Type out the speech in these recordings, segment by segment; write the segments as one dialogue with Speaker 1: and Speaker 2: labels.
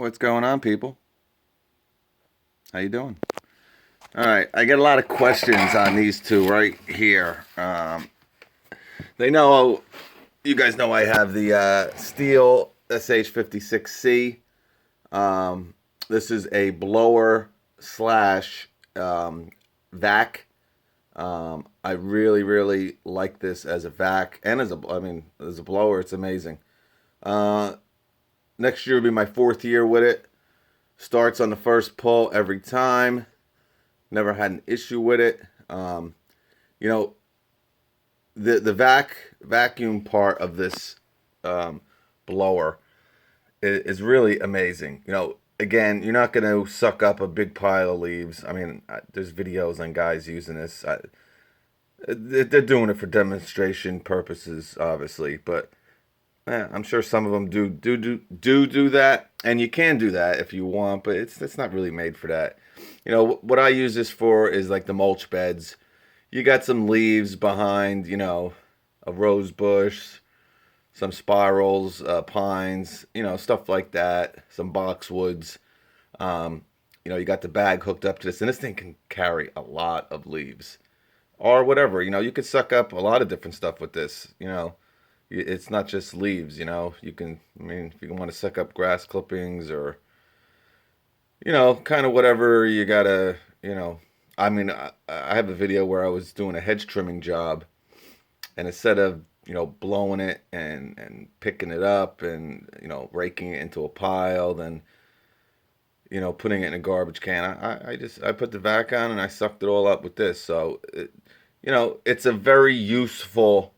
Speaker 1: What's going on, people? How you doing? All right, I get a lot of questions on these two right here. They know, you guys know I have the Stihl SH56C. This is a blower slash vac. I really like this as a vac and as a blower. It's amazing. Next year will be my 4th year with it. Starts on the first pull every time. Never had an issue with it. You know, the vacuum part of this blower is really amazing. Again, you're not going to suck up a big pile of leaves. I mean, there's videos on guys using this. They're doing it for demonstration purposes, obviously, but I'm sure some of them do that, and you can do that if you want, but it's not really made for that. What I use this for is like the mulch beds. You got some leaves behind, a rose bush, some spirals, pines, stuff like that, some boxwoods. You got the bag hooked up to this, and this thing can carry a lot of leaves or whatever. You could suck up a lot of different stuff with this. It's not just leaves. You can, if you want to suck up grass clippings or, kind of whatever you gotta, I have a video where I was doing a hedge trimming job, and instead of, blowing it and picking it up and, raking it into a pile, then, putting it in a garbage can, I put the vac on and I sucked it all up with this. So, it's a very useful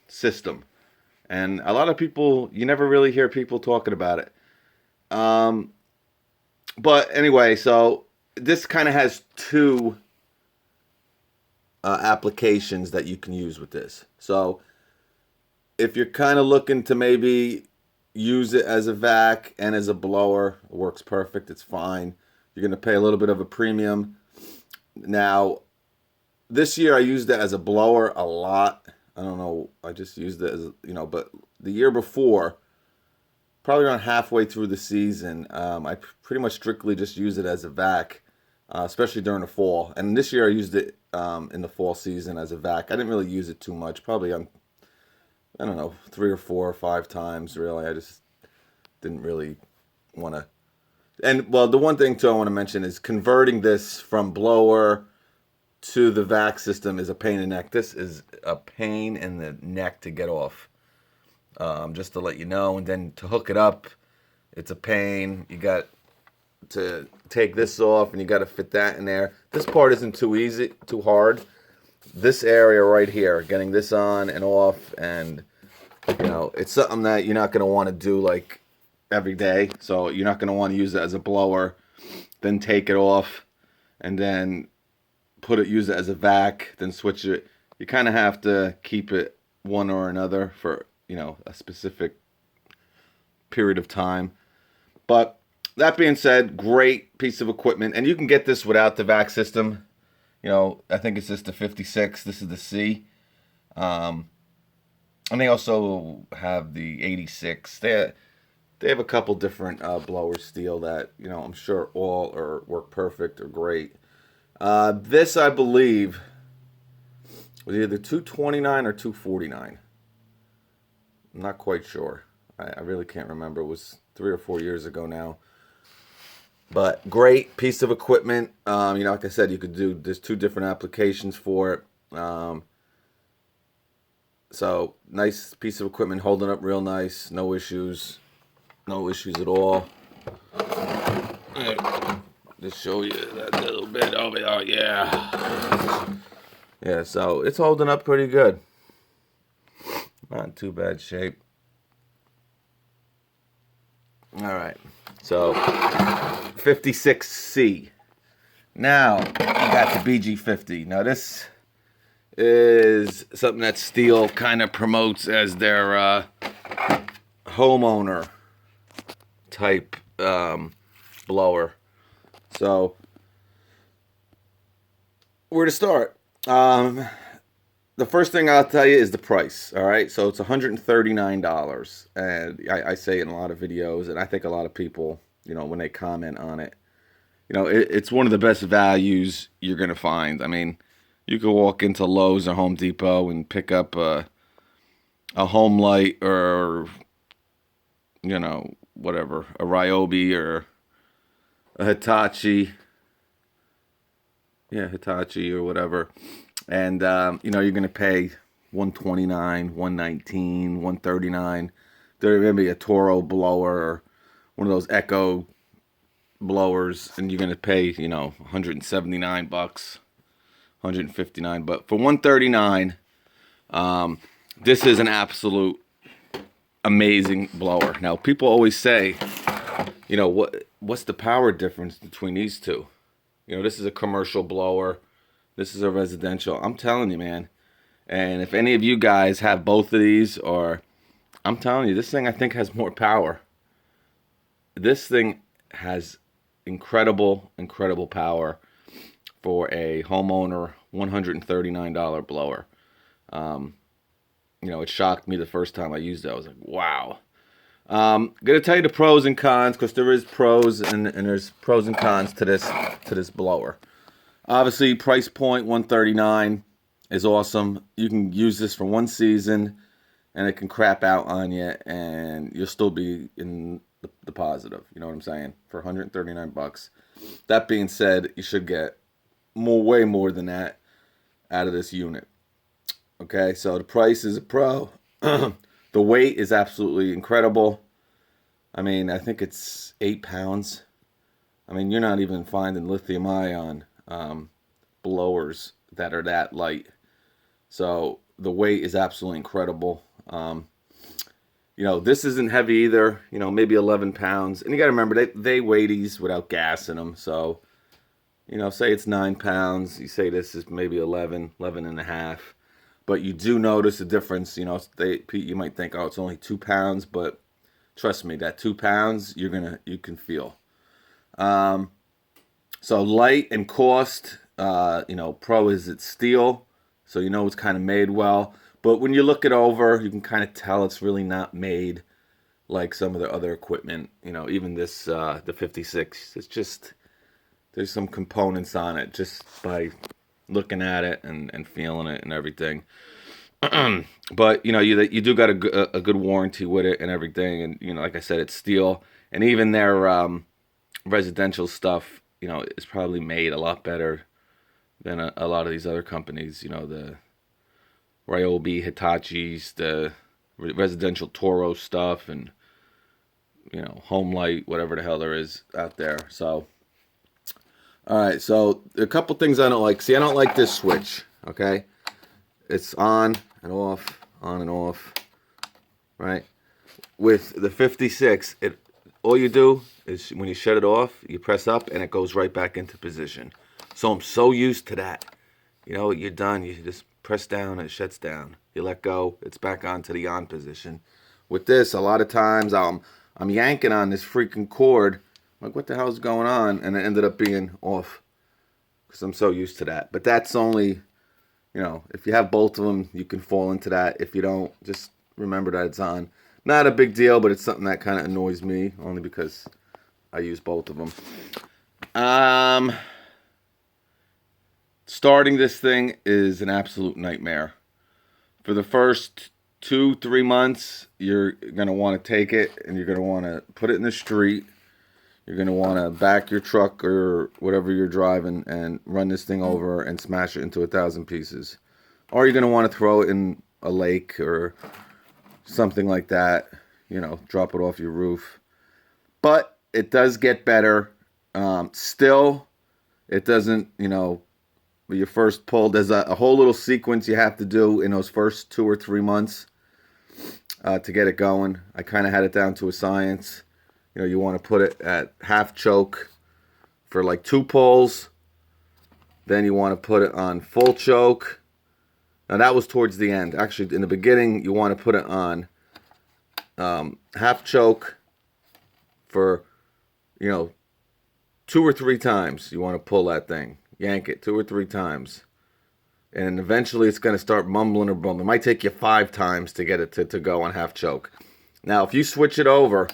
Speaker 1: system. And a lot of people, you never really hear people talking about it. But anyway, so this kind of has two applications that you can use with this. So if you're kind of looking to maybe use it as a vac and as a blower, it works perfect. It's fine. You're going to pay a little bit of a premium. Now, this year I used it as a blower a lot. I don't know. I just used it as, but the year before, probably around halfway through the season, I pretty much strictly just used it as a vac, especially during the fall. And this year I used it in the fall season as a vac. I didn't really use it too much, probably on, I don't know, 3 or 4 or 5 times, really. I just didn't really want to. And, well, the one thing, too, I want to mention is converting this from blower to the vac system is a pain in the neck. This is a pain in the neck to get off. Just to let you know, and then to hook it up, it's a pain. You got to take this off, and you got to fit that in there. This part isn't too easy, too hard. This area right here, getting this on and off, and it's something that you're not going to want to do like every day. So you're not going to want to use it as a blower, then take it off, and then use it as a vac, then switch it. You kind of have to keep it one or another for a specific period of time. But that being said, great piece of equipment, and you can get this without the vac system. I think it's just the 56. This is the C. And they also have the 86. They have a couple different blowers, Stihl, that I'm sure all work perfect or great. This, I believe, was either $229 or $249. I'm not quite sure. I really can't remember. It was 3 or 4 years ago now. But great piece of equipment. Like I said, there's 2 different applications for it. So nice piece of equipment, holding up real nice. No issues. No issues at all. Just show you that little bit. Oh yeah. Yeah, so it's holding up pretty good. Not in too bad shape. All right. So 56C. Now you got the BG50. Now this is something that Stihl kind of promotes as their homeowner type blower. So where to start? the first thing I'll tell you is the price. All right, so it's $139, and I say it in a lot of videos, and I think a lot of people, when they comment on it, it's one of the best values you're gonna find. I mean, you could walk into Lowe's or Home Depot and pick up a home light or whatever, a Ryobi or a Hitachi, yeah, Hitachi or whatever, and you're gonna pay 129, 119, 139. There may be a Toro blower or one of those Echo blowers, and you're gonna pay 179 bucks, 159. But for 139, this is an absolute amazing blower. Now, people always say, what's the power difference between these two? This is a commercial blower. This is a residential. I'm telling you, man. And if any of you guys have both of these, or I'm telling you, this thing I think has more power. This thing has incredible, incredible power for a homeowner $139 blower. It shocked me the first time I used it. I was like, wow. Gonna tell you the pros and cons, because there is pros and there's pros and cons to this blower. Obviously, price point $139 is awesome. You can use this for one season, and it can crap out on you, and you'll still be in the positive. You know what I'm saying? For 139 bucks. That being said, you should get way more than that out of this unit. Okay, so the price is a pro. The weight is absolutely incredible. I mean, I think it's 8 pounds. I mean, you're not even finding lithium ion blowers that are that light. So the weight is absolutely incredible. This isn't heavy either. Maybe 11 pounds. And you got to remember, they weigh these without gas in them. So, say it's 9 pounds. You say this is maybe 11 and a half. But you do notice a difference. You might think, oh, it's only 2 pounds, but trust me, that 2 pounds you can feel. So light and cost. Pro is it's Stihl, so it's kind of made well. But when you look it over, you can kind of tell it's really not made like some of the other equipment. Even this the 56. It's just there's some components on it just by looking at it and feeling it and everything. But you do got a good warranty with it and everything, and like I said, it's Stihl, and even their residential stuff is probably made a lot better than a lot of these other companies. The Ryobi, Hitachis, the residential Toro stuff, and Home Light, whatever the hell there is out there. So all right, so a couple things I don't like. See, I don't like this switch, okay? It's on and off, right? With the 56, all you do is when you shut it off, you press up and it goes right back into position. So I'm so used to that. You're done. You just press down and it shuts down. You let go, it's back onto the on position. With this, a lot of times I'm yanking on this freaking cord. Like, what the hell's going on? And it ended up being off because I'm so used to that. But that's only, if you have both of them, you can fall into that. If you don't, just remember that it's on. Not a big deal, but it's something that kind of annoys me, only because I use both of them. Starting this thing is an absolute nightmare. For the first 2-3 months, you're going to want to take it and you're going to want to put it in the street. You're going to want to back your truck or whatever you're driving and run this thing over and smash it into 1,000 pieces. Or you're going to want to throw it in a lake or something like that. Drop it off your roof. But it does get better. Still, it doesn't, your first pull. There's a whole little sequence you have to do in those first 2 or 3 months to get it going. I kind of had it down to a science. You want to put it at half choke for like 2 pulls. Then you want to put it on full choke. Now that was towards the end. Actually, in the beginning, you want to put it on half choke for, 2 or 3 times. You want to pull that thing. Yank it 2 or 3 times. and eventually it's going to start mumbling or bumbling. It might take you 5 times to get it to go on half choke. Now, if you switch it over,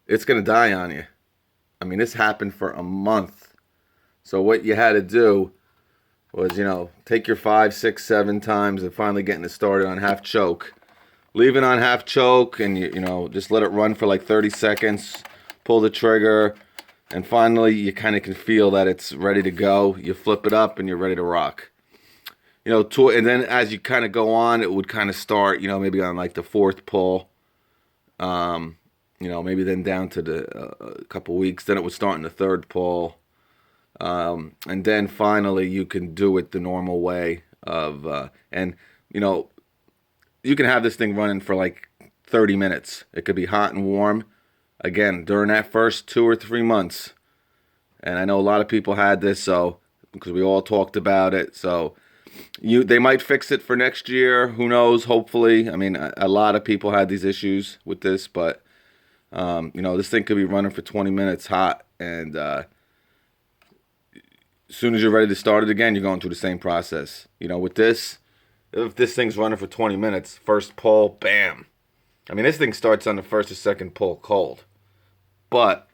Speaker 1: it's going to die on you. I mean, this happened for a month. So what you had to do was, take your 5, 6, 7 times and finally getting it started on half choke. Leave it on half choke and, just let it run for like 30 seconds. Pull the trigger. And finally, you kind of can feel that it's ready to go. You flip it up and you're ready to rock. And then as you kind of go on, it would kind of start, maybe on like the 4th pull. Maybe then down to a couple weeks. Then it would start in the 3rd pull. And then finally you can do it the normal way of, you can have this thing running for like 30 minutes. It could be hot and warm. Again, during that first 2 or 3 months. And I know a lot of people had this, because we all talked about it. So they might fix it for next year. Who knows? Hopefully. I mean, a lot of people had these issues with this, but this thing could be running for 20 minutes hot, and as soon as you're ready to start it again, you're going through the same process. With this, if this thing's running for 20 minutes, first pull, bam. I mean, this thing starts on the 1st or 2nd pull cold. But,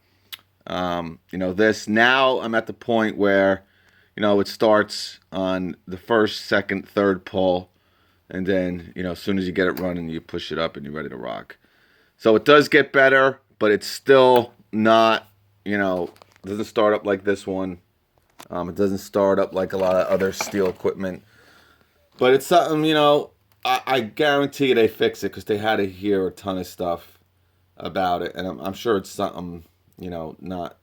Speaker 1: this, now I'm at the point where, it starts on the 1st, 2nd, 3rd pull. And then, as soon as you get it running, you push it up and you're ready to rock. So it does get better, but it's still not, doesn't start up like this one. It doesn't start up like a lot of other Stihl equipment. But it's something, I guarantee you they fix it, because they had to hear a ton of stuff about it. And I'm sure it's something, not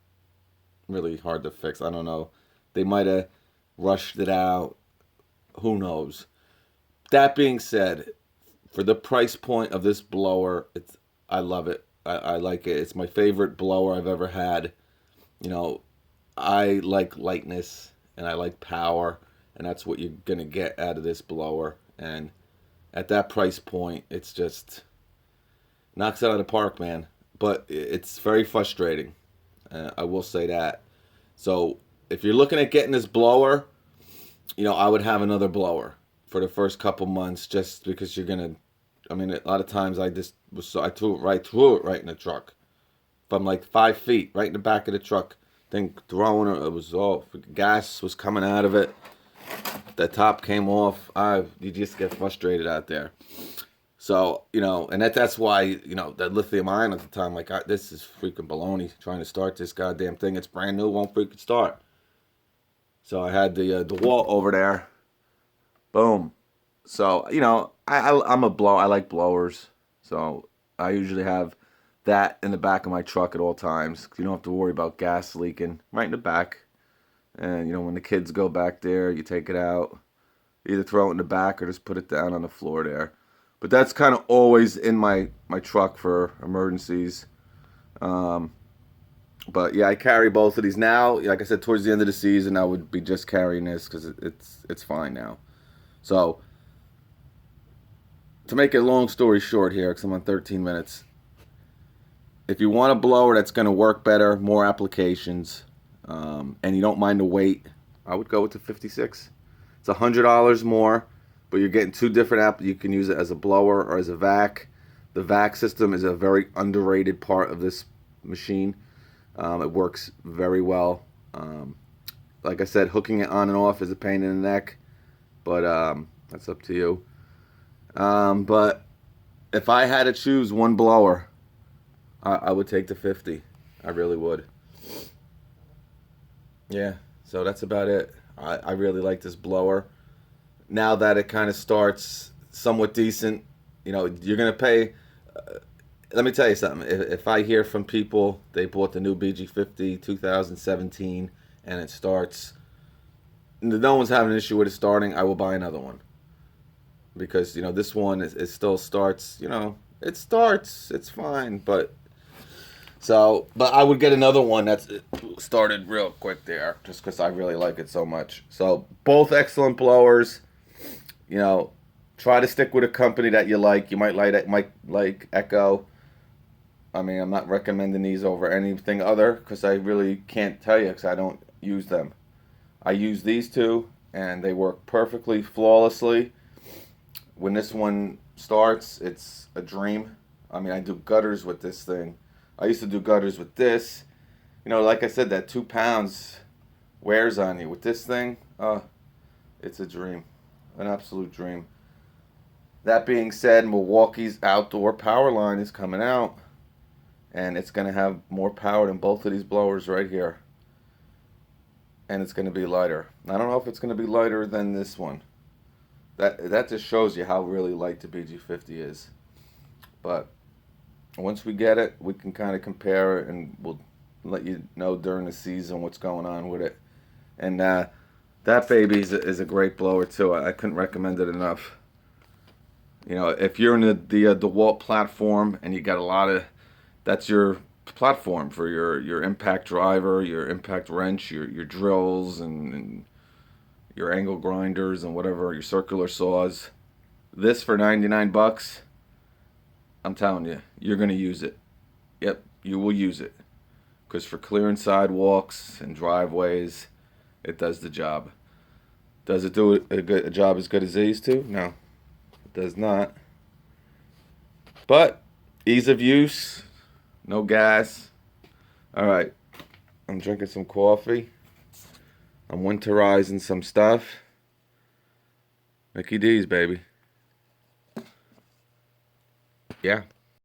Speaker 1: really hard to fix. I don't know. They might have rushed it out. Who knows? That being said, for the price point of this blower, I love it. I like it. It's my favorite blower I've ever had. I like lightness and I like power, and that's what you're going to get out of this blower. And at that price point, it's just knocks it out of the park, man. But it's very frustrating. I will say that. So if you're looking at getting this blower, I would have another blower for the first couple months, just because you're going to, I mean, a lot of times I threw it right in the truck. From like 5 feet, right in the back of the truck. Thing throwing it, was all, gas was coming out of it. The top came off. You just get frustrated out there. So, and that's why, that lithium ion at the time, like, this is freaking baloney, trying to start this goddamn thing. It's brand new, won't freaking start. So I had the DeWalt over there. Boom. So, I'm a blower. I like blowers. So I usually have that in the back of my truck at all times. You don't have to worry about gas leaking right in the back. And, when the kids go back there, you take it out. Either throw it in the back or just put it down on the floor there. But that's kind of always in my truck for emergencies. But yeah, I carry both of these now. Like I said, towards the end of the season, I would be just carrying this because it's fine now. So, to make a long story short here, because I'm on 13 minutes, if you want a blower that's going to work better, more applications, and you don't mind the weight, I would go with the 56. It's $100 more, but you're getting 2 different You can use it as a blower or as a vac. The vac system is a very underrated part of this machine. It works very well. Like I said, hooking it on and off is a pain in the neck, but that's up to you. But if I had to choose one blower, I would take the 50. I really would. Yeah, so that's about it. I really like this blower. Now that it kind of starts somewhat decent, you're going to pay. Let me tell you something. If I hear from people, they bought the new BG50 2017, and it starts, no one's having an issue with it starting, I will buy another one. Because, this one, it still starts, it starts, it's fine, but I would get another one that's started real quick there, just because I really like it so much. So, both excellent blowers. Try to stick with a company that you like. You might like Echo. I mean, I'm not recommending these over anything other, because I really can't tell you, because I don't use them. I use these two, and they work perfectly, flawlessly. When this one starts, it's a dream. I mean, I do gutters with this thing. I used to do gutters with this. You know, like I said, that 2 pounds wears on you. With this thing, it's a dream, an absolute dream. That being said, Milwaukee's outdoor power line is coming out, and it's going to have more power than both of these blowers right here. And it's going to be lighter. I don't know if it's going to be lighter than this one. That just shows you how really light the BG50 is. But once we get it, we can kind of compare it, and we'll let you know during the season what's going on with it. And that baby is a great blower too. I couldn't recommend it enough. You know, if you're in the DeWalt platform and you got a lot of, that's your platform for your impact driver, your impact wrench, your drills, and your angle grinders and whatever, your circular saws. This for 99 bucks, I'm telling you, you're going to use it. Yep, you will use it. Because for clearing sidewalks and driveways, it does the job. Does it do a job as good as these two? No, it does not. But ease of use, no gas. All right, I'm drinking some coffee. I'm winterizing some stuff. Mickey D's, baby. Yeah.